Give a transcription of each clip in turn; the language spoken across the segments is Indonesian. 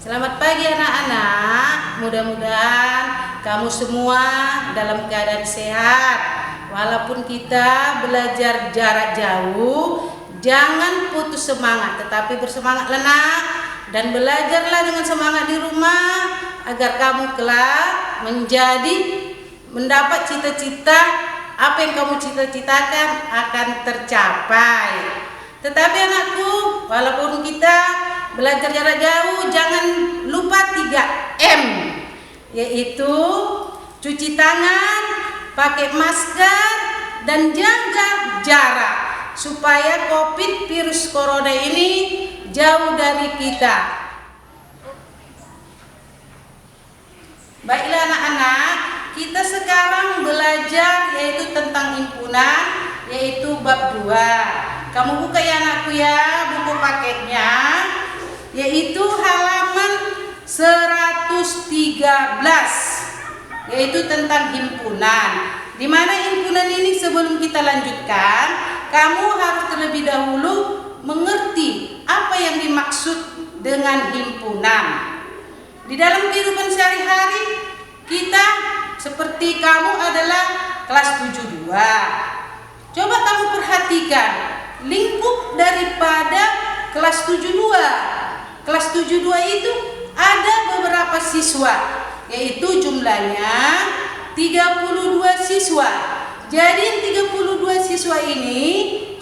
Selamat pagi anak-anak, mudah-mudahan kamu semua dalam keadaan sehat. Walaupun kita belajar jarak jauh, jangan putus semangat, tetapi bersemangatlah nak, dan belajarlah dengan semangat di rumah agar kamu kelak mendapat cita-cita apa yang kamu cita-citakan akan tercapai. Tetapi anakku, walaupun kita belajar jarak jauh, jangan lupa 3M, yaitu cuci tangan, pakai masker, dan jaga jarak supaya COVID virus corona ini jauh dari kita. Baiklah anak-anak, kita sekarang belajar yaitu tentang himpunan, yaitu bab 2. Kamu buka ya anakku ya, buku paketnya, yaitu halaman 113, yaitu tentang himpunan. Di mana himpunan ini, sebelum kita lanjutkan, kamu harus terlebih dahulu mengerti apa yang dimaksud dengan himpunan. Di dalam kehidupan sehari-hari kita, seperti kamu adalah kelas 72. Coba kamu perhatikan lingkup daripada kelas 72. Kelas 72 itu ada beberapa siswa, yaitu jumlahnya 32 siswa. Jadi yang 32 siswa ini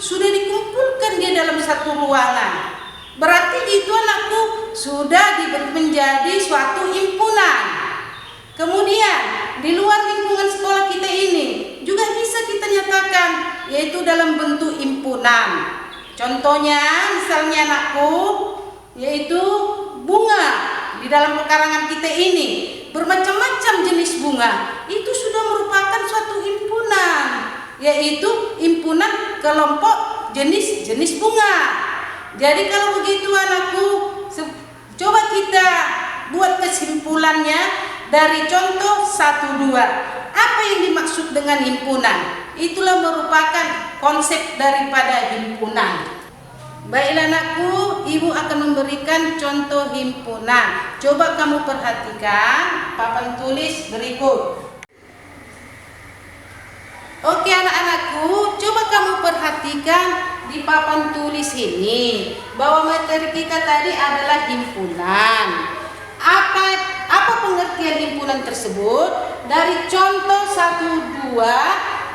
sudah dikumpulkan di dalam satu ruangan. Berarti itu anakku sudah menjadi suatu himpunan. Kemudian di luar lingkungan sekolah kita ini juga bisa kita nyatakan, yaitu dalam bentuk himpunan. Contohnya misalnya anakku, yaitu bunga. Di dalam pekarangan kita ini bermacam-macam jenis bunga. Itu sudah merupakan suatu himpunan, yaitu himpunan kelompok jenis-jenis bunga. Jadi kalau begitu anakku, coba kita buat kesimpulannya dari contoh 1, 2. Apa yang dimaksud dengan himpunan? Itulah merupakan konsep daripada himpunan. Baiklah anakku, ibu akan memberikan contoh himpunan. Coba kamu perhatikan papan tulis berikut. Oke anak-anakku, coba kamu perhatikan di papan tulis ini bahwa materi kita tadi adalah himpunan. Apa pengertian himpunan tersebut? Dari contoh 1, 2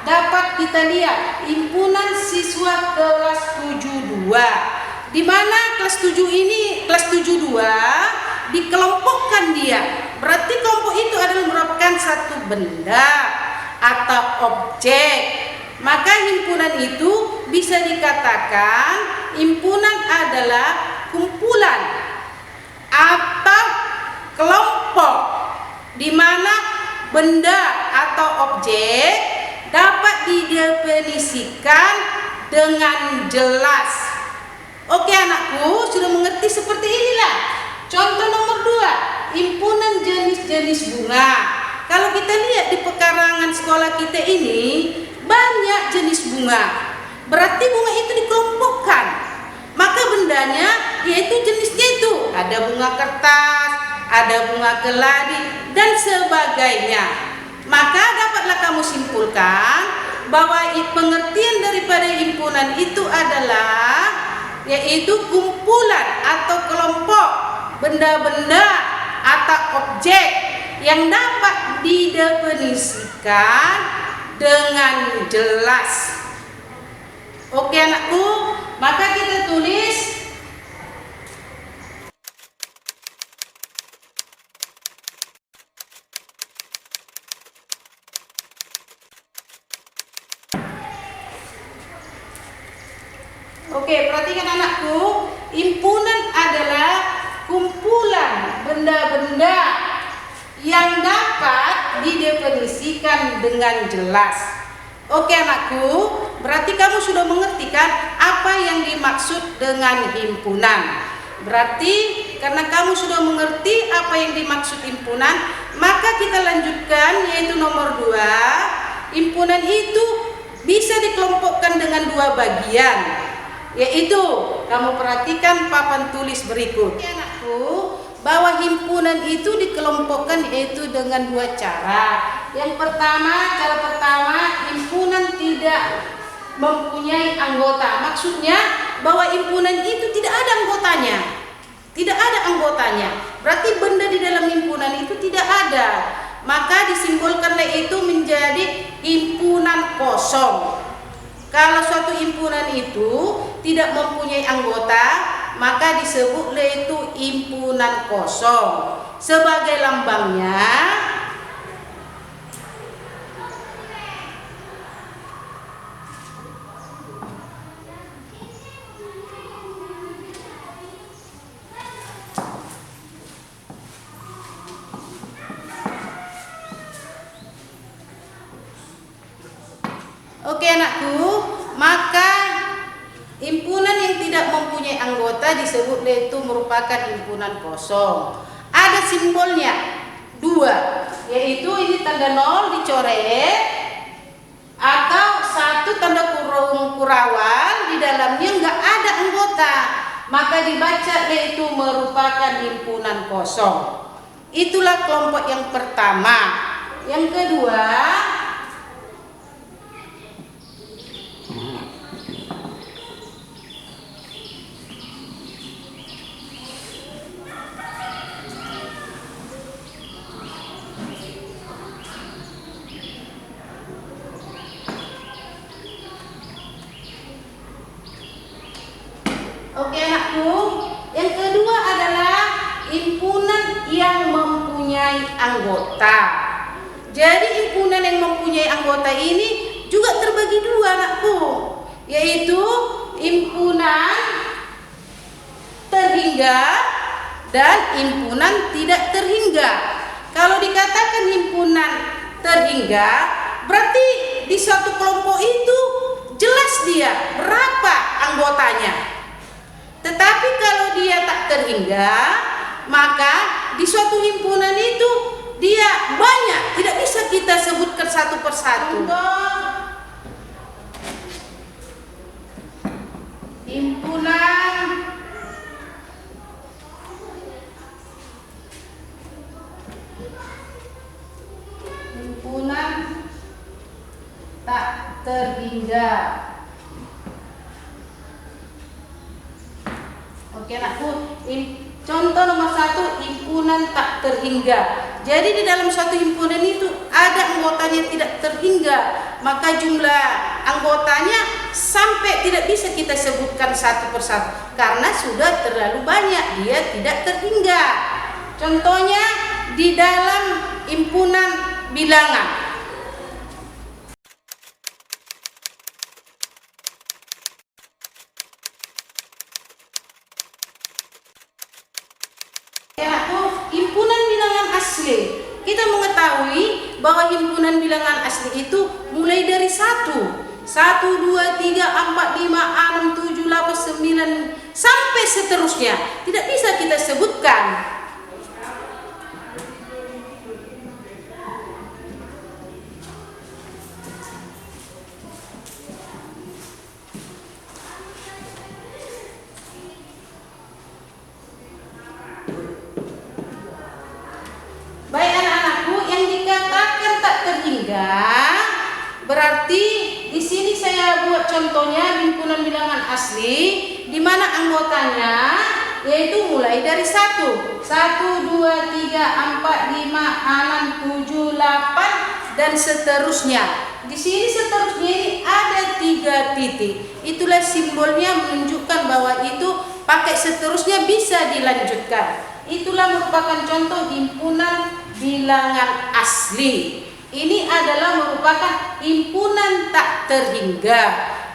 dapat kita lihat himpunan siswa kelas 72, di mana kelas 7 ini, kelas 72 dikelompokkan dia. Berarti kelompok itu adalah merupakan satu benda atau objek. Maka himpunan itu bisa dikatakan himpunan adalah kumpulan atau kelompok di mana benda atau objek dapat didefinisikan dengan jelas. Oke anakku, sudah mengerti seperti inilah. Contoh nomor 2, himpunan jenis-jenis bunga. Kalau kita lihat di pekarangan sekolah kita ini banyak jenis bunga. Berarti bunga itu dikelompokkan. Maka bendanya yaitu jenisnya itu ada bunga kertas, ada bunga keladi, dan sebagainya. Maka dapatlah kamu simpulkan bahwa pengertian daripada himpunan itu adalah yaitu kumpulan atau kelompok benda-benda atau objek yang dapat didefinisikan dengan jelas. Oke anakku, maka kita tulis Oke, perhatikan anakku, himpunan adalah kumpulan benda-benda yang dapat didefinisikan dengan jelas. Oke anakku, berarti kamu sudah mengerti kan apa yang dimaksud dengan himpunan. Berarti karena kamu sudah mengerti apa yang dimaksud himpunan, maka kita lanjutkan yaitu nomor 2. Himpunan itu bisa dikelompokkan dengan 2 bagian. Yaitu kamu perhatikan papan tulis berikut. Ya, anakku, bahwa himpunan itu dikelompokkan yaitu dengan dua cara. Cara pertama, himpunan tidak mempunyai anggota. Maksudnya bahwa himpunan itu tidak ada anggotanya. Tidak ada anggotanya. Berarti benda di dalam himpunan itu tidak ada. Maka disimbolkanlah itu menjadi himpunan kosong. Kalau suatu himpunan itu tidak mempunyai anggota, maka disebutlah itu himpunan kosong. Sebagai lambangnya, oke anakku, maka himpunan yang tidak mempunyai anggota disebutlah itu merupakan himpunan kosong. Ada simbolnya dua, yaitu ini tanda 0 dicoret atau satu tanda kurawan di dalamnya nggak ada anggota, maka dibaca itu merupakan himpunan kosong. Itulah kelompok yang pertama. Yang kedua, oke anakku, yang kedua adalah himpunan yang mempunyai anggota. Jadi himpunan yang mempunyai anggota ini juga terbagi dua anakku, yaitu himpunan terhingga dan himpunan tidak terhingga. Kalau dikatakan himpunan terhingga, berarti di suatu kelompok itu jelas dia berapa anggotanya. Tetapi kalau dia tak terhingga, maka di suatu himpunan itu dia banyak, tidak bisa kita sebutkan satu persatu. Himpunan tak terhingga. Oke anakku, contoh nomor 1, himpunan tak terhingga. Jadi di dalam suatu himpunan itu ada anggotanya tidak terhingga, maka jumlah anggotanya sampai tidak bisa kita sebutkan satu persatu karena sudah terlalu banyak, dia tidak terhingga. Contohnya di dalam himpunan bilangan. Himpunan bilangan asli, kita mengetahui bahwa himpunan bilangan asli itu mulai dari 1, 2, 3, 4, 5, 6, 7, 8, 9 sampai seterusnya. Tidak bisa kita sebutkan. Baik anak-anakku, yang dikatakan tak terhingga berarti di sini saya buat contohnya himpunan bilangan asli di mana anggotanya yaitu mulai dari 1, 2, 3, 4, 5, 6, 7, 8 dan seterusnya. Di sini seterusnya ini ada 3 titik. Itulah simbolnya menunjukkan bahwa itu pakai seterusnya bisa dilanjutkan. Itulah merupakan contoh himpunan bilangan asli. Ini adalah merupakan himpunan tak terhingga.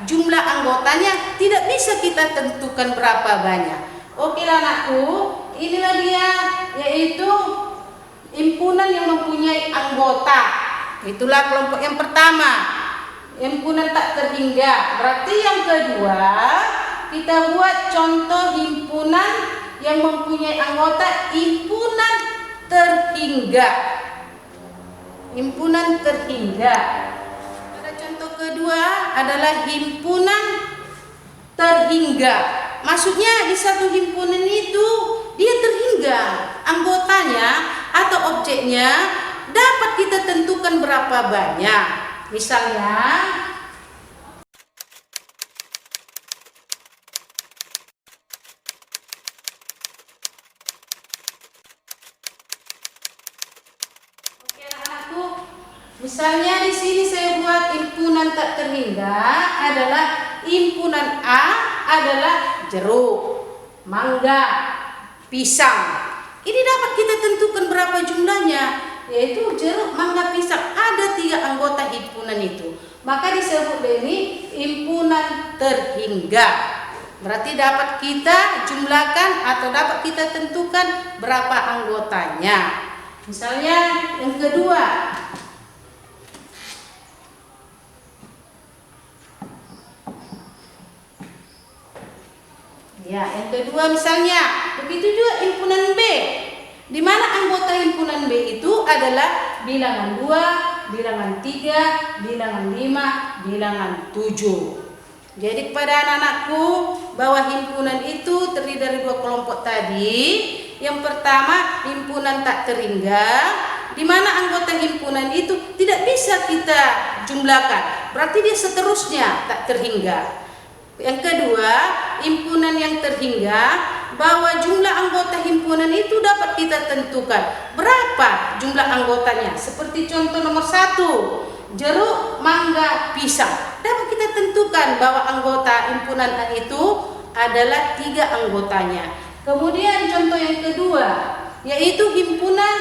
Jumlah anggotanya tidak bisa kita tentukan berapa banyak. Oke anakku, inilah dia yaitu himpunan yang mempunyai anggota. Itulah kelompok yang pertama, himpunan tak terhingga. Berarti yang kedua, kita buat contoh himpunan yang mempunyai anggota himpunan terhingga. Himpunan terhingga. Pada contoh kedua adalah himpunan terhingga. Maksudnya di satu himpunan itu dia terhingga. C-nya dapat kita tentukan berapa banyak. Misalnya, oke anak-anakku, misalnya di sini saya buat himpunan tak terhingga adalah himpunan A adalah jeruk, mangga, pisang. Ini dapat kita tentukan berapa jumlahnya, yaitu jeruk, mangga, pisang. Ada 3 anggota himpunan itu. Maka disebut ini himpunan terhingga. Berarti dapat kita jumlahkan atau dapat kita tentukan berapa anggotanya. Misalnya yang kedua. Ya, yang kedua misalnya, begitu juga himpunan B, di mana anggota himpunan B itu adalah bilangan 2, bilangan 3, bilangan 5, bilangan 7. Jadi kepada anak-anakku, bahwa himpunan itu terdiri dari 2 kelompok tadi. Yang pertama, himpunan tak terhingga, di mana anggota himpunan itu tidak bisa kita jumlahkan, berarti dia seterusnya tak terhingga. Yang kedua, himpunan yang terhingga, bahwa jumlah anggota himpunan itu dapat kita tentukan berapa jumlah anggotanya. Seperti contoh nomor 1, jeruk, mangga, pisang. Dapat kita tentukan bahwa anggota himpunan A itu adalah 3 anggotanya. Kemudian contoh yang kedua, yaitu himpunan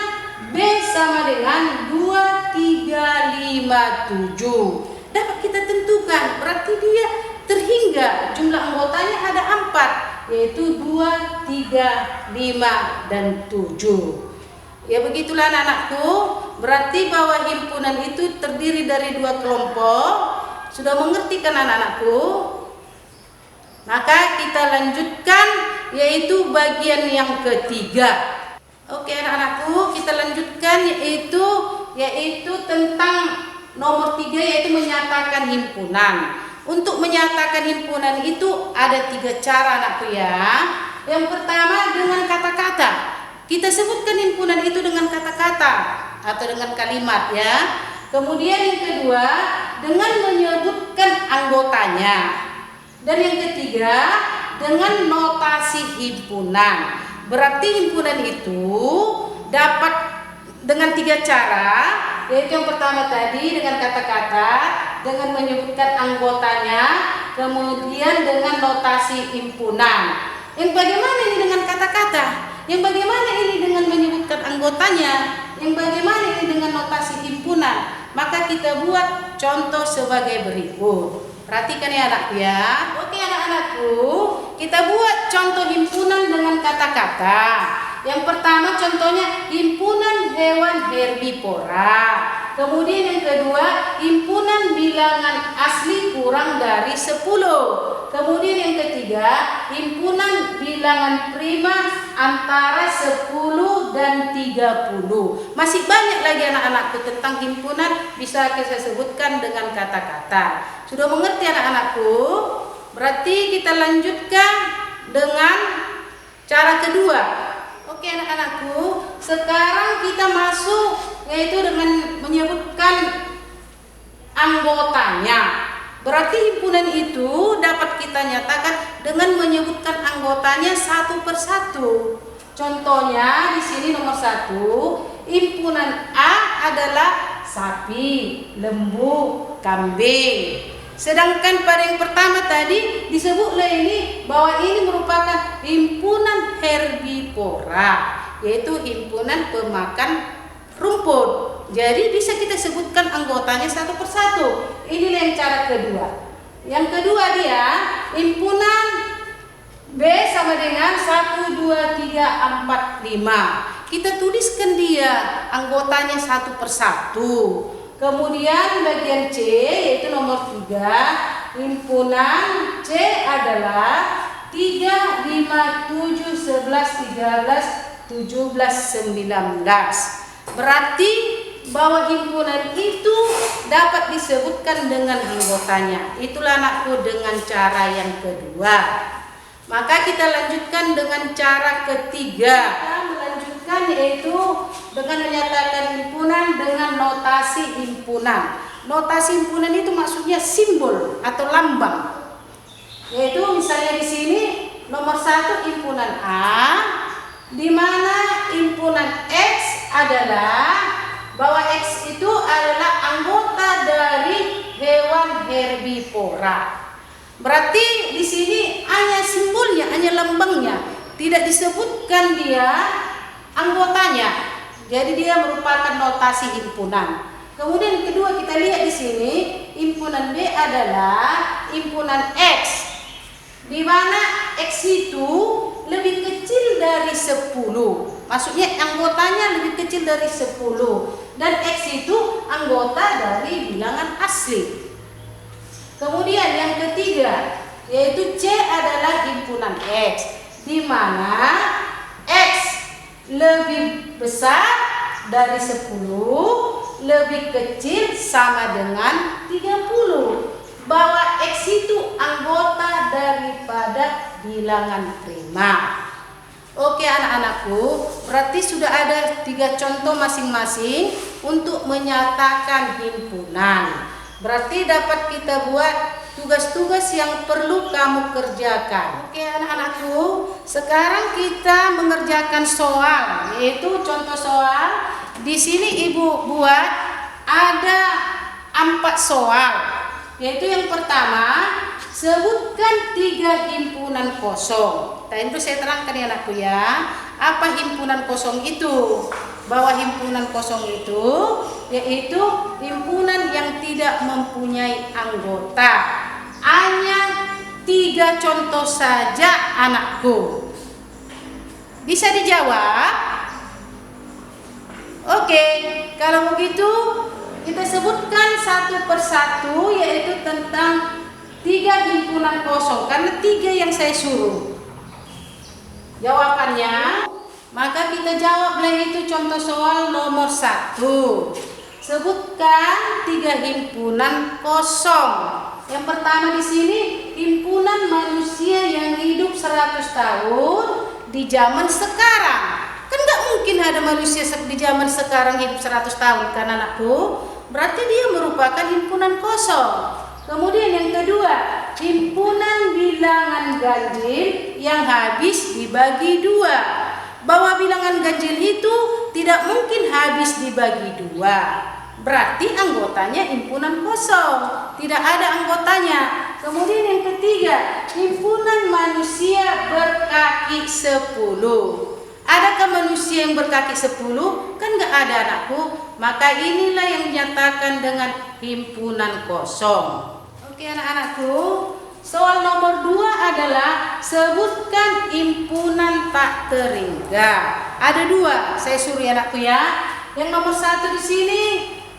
B sama dengan 2, 3, 5, 7. Dapat kita tentukan, berarti dia terhingga jumlah anggotanya ada 4, yaitu 2, 3, 5, dan 7. Ya begitulah anak-anakku, berarti bahwa himpunan itu terdiri dari 2 kelompok. Sudah mengerti kan anak-anakku? Maka kita lanjutkan, yaitu bagian yang ketiga. Oke anak-anakku, kita lanjutkan yaitu tentang nomor 3, yaitu menyatakan himpunan. Untuk menyatakan himpunan itu ada 3 cara anakku ya. Yang pertama dengan kata-kata. Kita sebutkan himpunan itu dengan kata-kata atau dengan kalimat ya. Kemudian yang kedua dengan menyebutkan anggotanya. Dan yang ketiga dengan notasi himpunan. Berarti himpunan itu dapat dengan 3 cara, yaitu yang pertama tadi dengan kata-kata, dengan menyebutkan anggotanya, kemudian dengan notasi himpunan. Yang bagaimana ini dengan kata-kata? Yang bagaimana ini dengan menyebutkan anggotanya? Yang bagaimana ini dengan notasi himpunan? Maka kita buat contoh sebagai berikut. Perhatikan ya anakku ya. Oke anak-anakku, kita buat contoh himpunan dengan kata-kata. Yang pertama contohnya himpunan hewan herbivora. Kemudian yang kedua himpunan bilangan asli kurang dari 10. Kemudian yang ketiga himpunan bilangan prima antara 10 dan 30. Masih banyak lagi anak-anakku tentang himpunan, bisa saya sebutkan dengan kata-kata. Sudah mengerti anak-anakku? Berarti kita lanjutkan dengan cara kedua. Oke anak-anakku, sekarang kita masuk yaitu dengan menyebutkan anggotanya. Berarti himpunan itu dapat kita nyatakan dengan menyebutkan anggotanya satu persatu. Contohnya di sini nomor 1, himpunan A adalah sapi, lembu, kambing. Sedangkan pada yang pertama tadi disebutlah ini bahwa ini merupakan himpunan herbivora, yaitu himpunan pemakan rumput. Jadi bisa kita sebutkan anggotanya satu persatu. Inilah yang cara kedua. Yang kedua dia himpunan B sama dengan 1, 2, 3, 4, 5. Kita tuliskan dia anggotanya satu persatu. Kemudian bagian C yaitu nomor 3, himpunan C adalah 3, 5, 7, 11, 13, 17, 19. Berarti bahwa himpunan itu dapat disebutkan dengan anggotanya. Itulah anakku dengan cara yang kedua. Maka kita lanjutkan dengan cara ketiga. Kita melanjutkan yaitu dengan menyatakan himpunan dengan notasi himpunan. Notasi himpunan itu maksudnya simbol atau lambang. Yaitu misalnya di sini nomor 1 himpunan A, di mana himpunan X adalah bahwa X itu adalah anggota dari hewan herbivora. Berarti di sini hanya simbolnya, hanya lambangnya, tidak disebutkan dia anggotanya. Jadi dia merupakan notasi himpunan. Kemudian kedua kita lihat di sini, himpunan B adalah himpunan X, di mana X itu lebih kecil dari 10. Maksudnya anggotanya lebih kecil dari 10. Dan X itu anggota dari bilangan asli. Kemudian yang ketiga, yaitu C adalah himpunan X, di mana X lebih besar dari 10, lebih kecil sama dengan 30. Bahwa X itu anggota daripada bilangan prima. Oke anak-anakku, berarti sudah ada 3 contoh masing-masing untuk menyatakan himpunan. Berarti dapat kita buat tugas-tugas yang perlu kamu kerjakan. Oke anak-anakku, sekarang kita mengerjakan soal, yaitu contoh soal. Di sini ibu buat ada 4 soal. Yaitu yang pertama, sebutkan 3 himpunan kosong. Nah itu saya terangkan ya anakku ya. Apa himpunan kosong itu? Bahwa himpunan kosong itu yaitu himpunan yang tidak mempunyai anggota. Hanya 3 contoh saja anakku. Bisa dijawab? Oke, kalau begitu kita sebutkan satu persatu, yaitu tentang 3 himpunan kosong, karena 3 yang saya suruh. Jawabannya, maka kita jawablah itu contoh soal nomor 1. Sebutkan 3 himpunan kosong. Yang pertama di sini, himpunan manusia yang hidup 100 tahun di zaman sekarang. Kan nggak mungkin ada manusia di zaman sekarang hidup 100 tahun kan anakku? Berarti dia merupakan himpunan kosong. Kemudian yang kedua, himpunan bilangan ganjil yang habis dibagi 2. Bahwa bilangan ganjil itu tidak mungkin habis dibagi 2. Berarti anggotanya himpunan kosong, tidak ada anggotanya. Kemudian yang ketiga, himpunan manusia berkaki 10. Adakah manusia yang berkaki 10? Kan nggak ada anakku. Maka inilah yang dinyatakan dengan himpunan kosong. Oke anak-anakku, soal nomor 2 adalah sebutkan himpunan tak terhingga. Ada 2, saya suruh ya anakku ya. Yang nomor 1 di sini,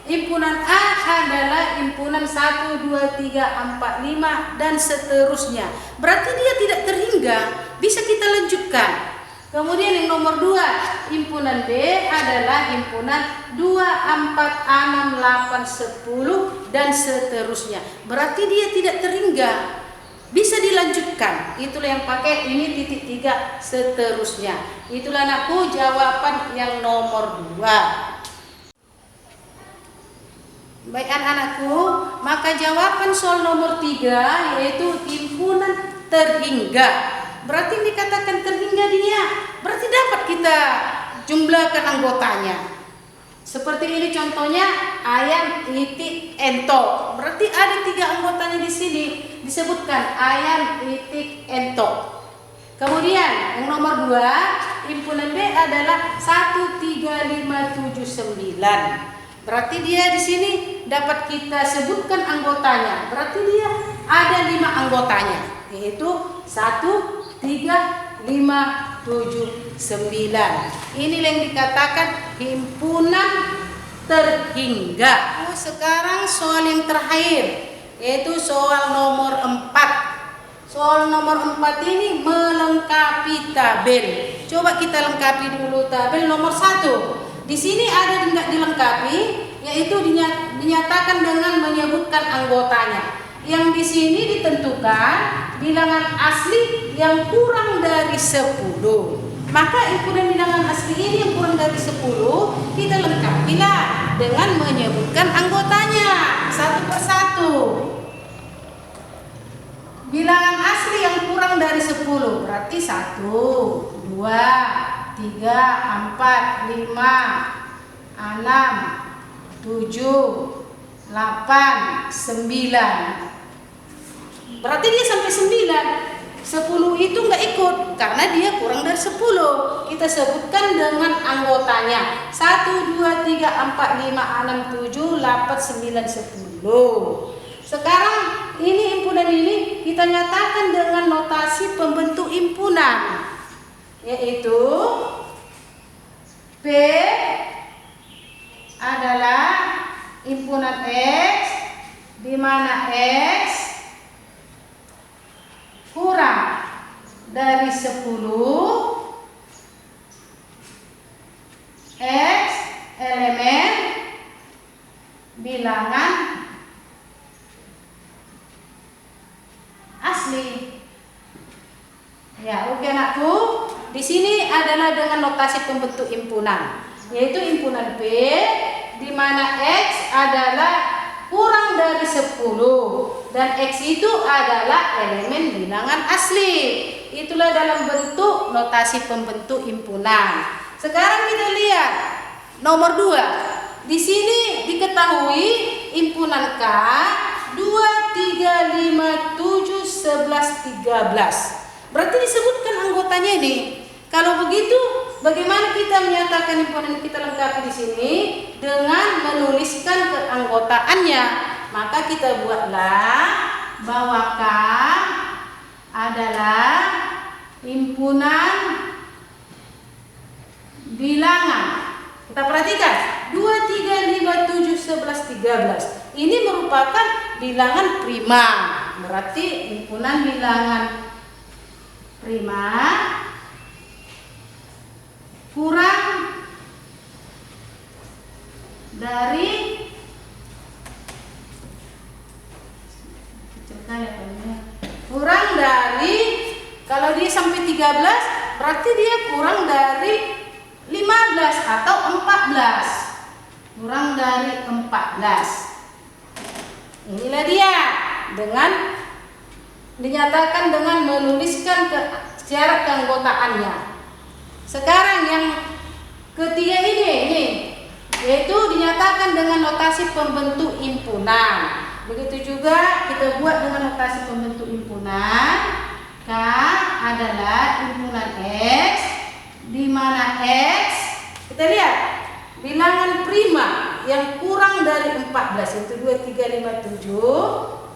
himpunan A adalah himpunan 1, 2, 3, 4, 5 dan seterusnya. Berarti dia tidak terhingga, bisa kita lanjutkan. Kemudian yang nomor 2, himpunan B adalah himpunan 2, 4, 6, 8, 10 dan seterusnya. Berarti dia tidak terhingga, bisa dilanjutkan. Itulah yang pakai ini titik 3 seterusnya. Itulah anakku jawaban yang nomor 2. Baik anak-anakku, maka jawaban soal nomor 3 yaitu himpunan terhingga. Berarti dikatakan terhingga dia, berarti dapat kita jumlahkan anggotanya. Seperti ini contohnya, ayam, itik, entok. Berarti ada 3 anggotanya di sini disebutkan ayam, itik, entok. Kemudian yang nomor 2, himpunan B adalah 1, 3, 5, 7, 9. Berarti dia di sini dapat kita sebutkan anggotanya. Berarti dia ada 5 anggotanya, yaitu 1, 3, 5, 7, 9. Inilah yang dikatakan himpunan terhingga. Sekarang soal yang terakhir, yaitu soal nomor 4. Soal nomor 4 ini melengkapi tabel. Coba kita lengkapi dulu tabel nomor 1. Di sini ada tidak dilengkapi, yaitu dinyatakan dengan menyebutkan anggotanya. Yang di sini ditentukan bilangan asli yang kurang dari 10. Maka himpunan bilangan asli ini yang kurang dari 10 kita lengkapilah dengan menyebutkan anggotanya satu persatu. Bilangan asli yang kurang dari 10 berarti 1, 2, 3, 4, 5, 6, 7, 8, 9. Berarti dia sampai 9. 10 itu nggak ikut karena dia kurang dari 10. Kita sebutkan dengan anggotanya 1, 2, 3, 4, 5, 6, 7, 8, 9, 10. Sekarang ini himpunan ini kita nyatakan dengan notasi pembentuk himpunan, yaitu P adalah himpunan X, di mana X kurang dari 10, X elemen bilangan asli. Ya, oke anakku. Di sini adalah dengan notasi pembentuk himpunan, yaitu himpunan P di mana X adalah kurang dari 10 dan X itu adalah elemen bilangan asli. Itulah dalam bentuk notasi pembentuk himpunan. Sekarang kita lihat nomor 2. Di sini diketahui himpunan K 2, 3, 5, 7, 11, 13. Berarti disebutkan anggotanya ini. Kalau begitu, bagaimana kita menyatakan himpunan kita lengkapi di sini dengan menuliskan keanggotaannya? Maka kita buatlah bahwa K adalah himpunan bilangan. Kita perhatikan 2, 3, 5, 7, 11, 13. Ini merupakan bilangan prima. Berarti himpunan bilangan prima kurang dari kalau dia sampai 13 berarti dia kurang dari 15 atau 14. Kurang dari 14. Inilah dia dengan dinyatakan dengan menuliskan syarat keanggotaannya. Sekarang yang ketiga ini yaitu dinyatakan dengan notasi pembentuk himpunan. Begitu juga kita buat dengan notasi pembentuk himpunan. K adalah himpunan X di mana X, kita lihat bilangan prima yang kurang dari 14 itu 2, 3, 5, 7.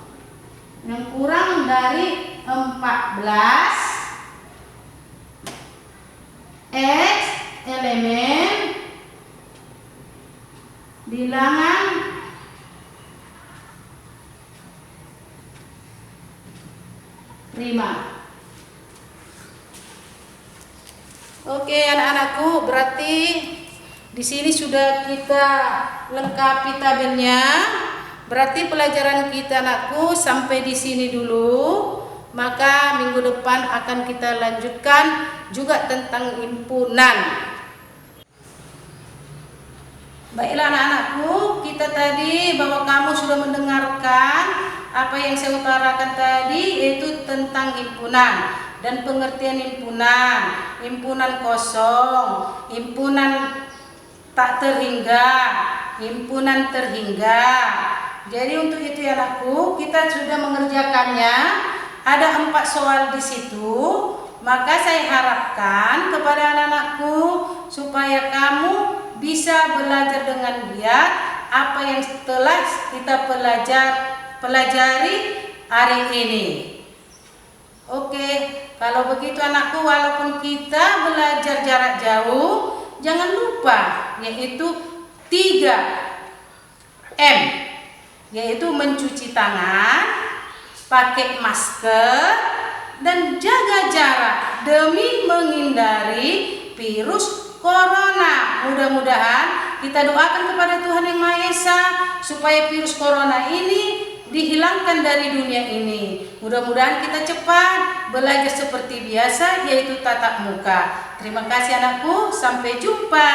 Yang kurang dari 14 X elemen bilangan prima. Oke anak-anakku, berarti di sini sudah kita lengkapi tabelnya. Berarti pelajaran kita anakku sampai di sini dulu. Maka minggu depan akan kita lanjutkan juga tentang himpunan. Baiklah anak-anakku, kita tadi bahwa kamu sudah mendengarkan apa yang saya utarakan tadi, yaitu tentang himpunan dan pengertian himpunan, himpunan kosong, himpunan tak terhingga, himpunan terhingga. Jadi untuk itu ya anakku, kita sudah mengerjakannya. Ada 4 soal di situ. Maka saya harapkan kepada anak-anakku supaya kamu bisa belajar dengan giat apa yang telah kita pelajari hari ini. Oke, kalau begitu anakku, walaupun kita belajar jarak jauh, jangan lupa yaitu 3M, yaitu mencuci tangan, pakai masker, dan jaga jarak demi menghindari virus corona. Mudah-mudahan kita doakan kepada Tuhan Yang Maha Esa supaya virus corona ini dihilangkan dari dunia ini. Mudah-mudahan kita cepat belajar seperti biasa, yaitu tatap muka. Terima kasih anakku, sampai jumpa.